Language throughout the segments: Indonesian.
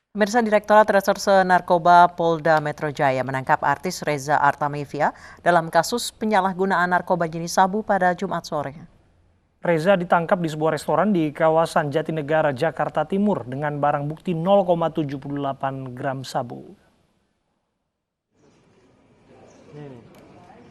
Pemirsa, Direktorat Reserse Narkoba Polda Metro Jaya menangkap artis Reza Artamevia dalam kasus penyalahgunaan narkoba jenis sabu pada Jumat sore. Reza ditangkap di sebuah restoran di kawasan Jatinegara, Jakarta Timur dengan barang bukti 0,78 gram sabu.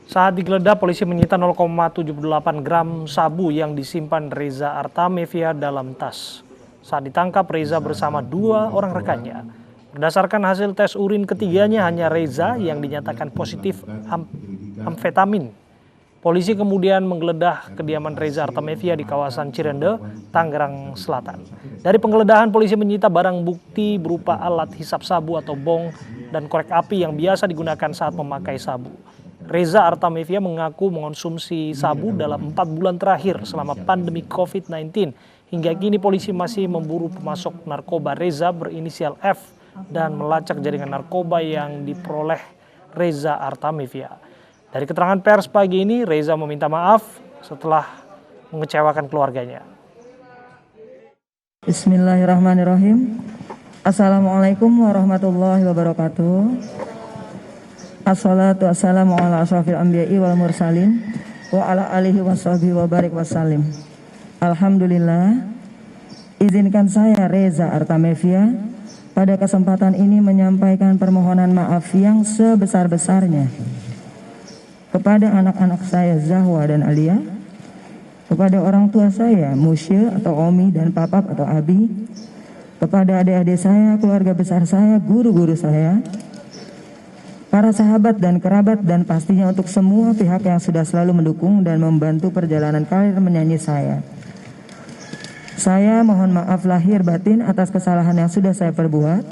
Saat digeledah, polisi menyita 0,78 gram sabu yang disimpan Reza Artamevia dalam tas. Saat ditangkap, Reza bersama 2 orang rekannya. Berdasarkan hasil tes urin ketiganya, hanya Reza yang dinyatakan positif amfetamin. Polisi kemudian menggeledah kediaman Reza Artamevia di kawasan Cirende, Tangerang Selatan. Dari penggeledahan, polisi menyita barang bukti berupa alat hisap sabu atau bong dan korek api yang biasa digunakan saat memakai sabu. Reza Artamevia mengaku mengonsumsi sabu dalam 4 bulan terakhir selama pandemi COVID-19. Hingga kini polisi masih memburu pemasok narkoba Reza berinisial F dan melacak jaringan narkoba yang diperoleh Reza Artamevia. Dari keterangan pers pagi ini, Reza meminta maaf setelah mengecewakan keluarganya. Bismillahirrahmanirrahim. Assalamualaikum warahmatullahi wabarakatuh. Assalatu wassalamu ala asyrafil anbiya'i wal mursalin wa ala alihi washabihi wa barik wasallim. Alhamdulillah, izinkan saya Reza Artamevia pada kesempatan ini menyampaikan permohonan maaf yang sebesar-besarnya kepada anak-anak saya Zahwa dan Alia, kepada orang tua saya Musya atau Omi dan Papap atau Abi, kepada adik-adik saya, keluarga besar saya, guru-guru saya, para sahabat dan kerabat, dan pastinya untuk semua pihak yang sudah selalu mendukung dan membantu perjalanan karir menyanyi saya. Saya mohon maaf lahir batin atas kesalahan yang sudah saya perbuat.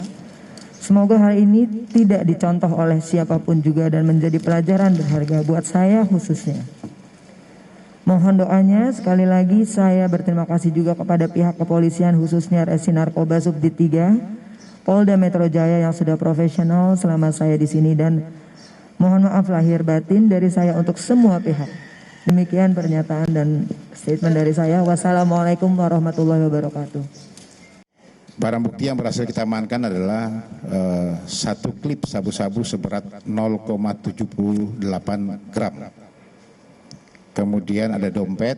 Semoga hal ini tidak dicontoh oleh siapapun juga dan menjadi pelajaran berharga buat saya khususnya. Mohon doanya. Sekali lagi saya berterima kasih juga kepada pihak kepolisian khususnya Resi Narkoba Subdit 3 Polda Metro Jaya yang sudah profesional selama saya di sini, dan mohon maaf lahir batin dari saya untuk semua pihak. Demikian pernyataan dan statement dari saya. Wassalamualaikum warahmatullahi wabarakatuh. Barang bukti yang berhasil kita amankan adalah 1 klip sabu-sabu seberat 0,78 gram. Kemudian ada dompet,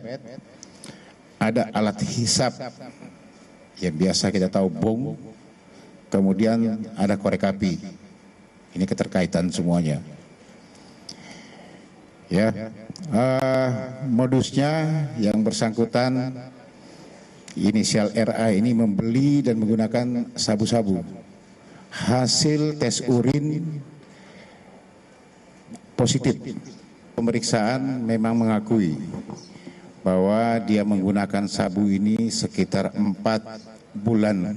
ada alat hisap yang biasa kita tahu bong, kemudian ada korek api. Ini keterkaitan semuanya. Ya, modusnya yang bersangkutan inisial RA ini membeli dan menggunakan sabu-sabu. Hasil tes urin positif. Pemeriksaan memang mengakui bahwa dia menggunakan sabu ini sekitar 4 bulan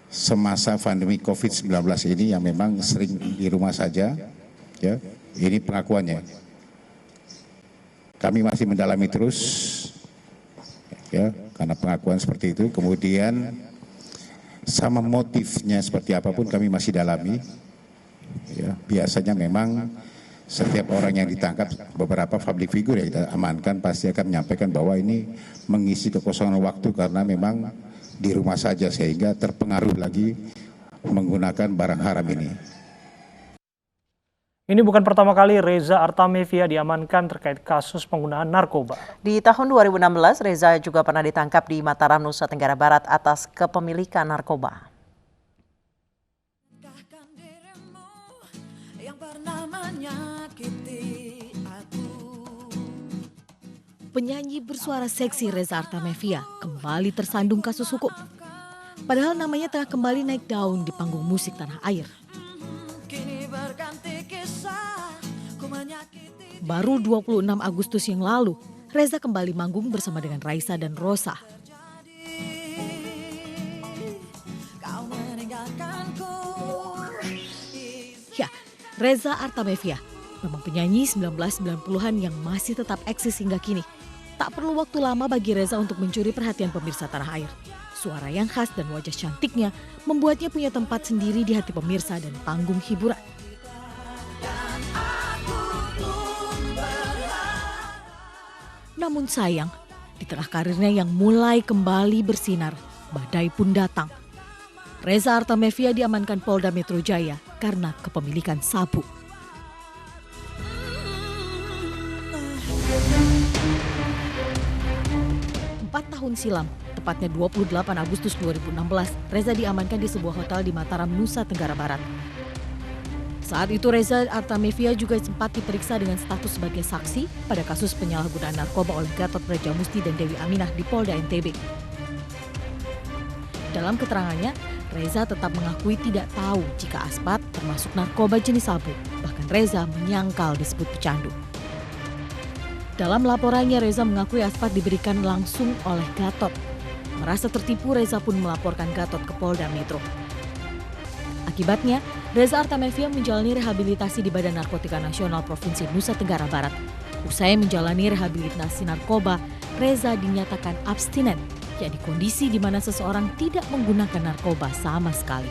semasa pandemi COVID-19 ini, yang memang sering di rumah saja. Ya, ini pengakuannya. Kami masih mendalami terus, ya, karena pengakuan seperti itu. Kemudian sama motifnya seperti apapun kami masih dalami. Ya, biasanya memang setiap orang yang ditangkap, beberapa public figure yang kita amankan pasti akan menyampaikan bahwa ini mengisi kekosongan waktu karena memang di rumah saja, sehingga terpengaruh lagi menggunakan barang haram ini. Ini bukan pertama kali Reza Artamevia diamankan terkait kasus penggunaan narkoba. Di tahun 2016, Reza juga pernah ditangkap di Mataram, Nusa Tenggara Barat atas kepemilikan narkoba. Penyanyi bersuara seksi Reza Artamevia kembali tersandung kasus hukum. Padahal namanya tengah kembali naik daun di panggung musik tanah air. Baru 26 Agustus yang lalu, Reza kembali manggung bersama dengan Raisa dan Rosa. Ya, Reza Artamevia memang penyanyi 1990-an yang masih tetap eksis hingga kini. Tak perlu waktu lama bagi Reza untuk mencuri perhatian pemirsa tanah air. Suara yang khas dan wajah cantiknya membuatnya punya tempat sendiri di hati pemirsa dan panggung hiburan. Namun sayang, di tengah karirnya yang mulai kembali bersinar, badai pun datang. Reza Artamevia diamankan Polda Metro Jaya karena kepemilikan sabu. Tahun silam, tepatnya 28 Agustus 2016, Reza diamankan di sebuah hotel di Mataram, Nusa Tenggara Barat. Saat itu Reza Artamevia juga sempat diperiksa dengan status sebagai saksi pada kasus penyalahgunaan narkoba oleh Gatot Brajamusti dan Dewi Aminah di Polda NTB. Dalam keterangannya, Reza tetap mengakui tidak tahu jika aspat termasuk narkoba jenis sabu. Bahkan Reza menyangkal disebut pecandu. Dalam laporannya, Reza mengakui aspat diberikan langsung oleh Gatot. Merasa tertipu, Reza pun melaporkan Gatot ke Polda Metro. Akibatnya, Reza Artamevia menjalani rehabilitasi di Badan Narkotika Nasional Provinsi Nusa Tenggara Barat. Usai menjalani rehabilitasi narkoba, Reza dinyatakan abstinen, yakni kondisi di mana seseorang tidak menggunakan narkoba sama sekali.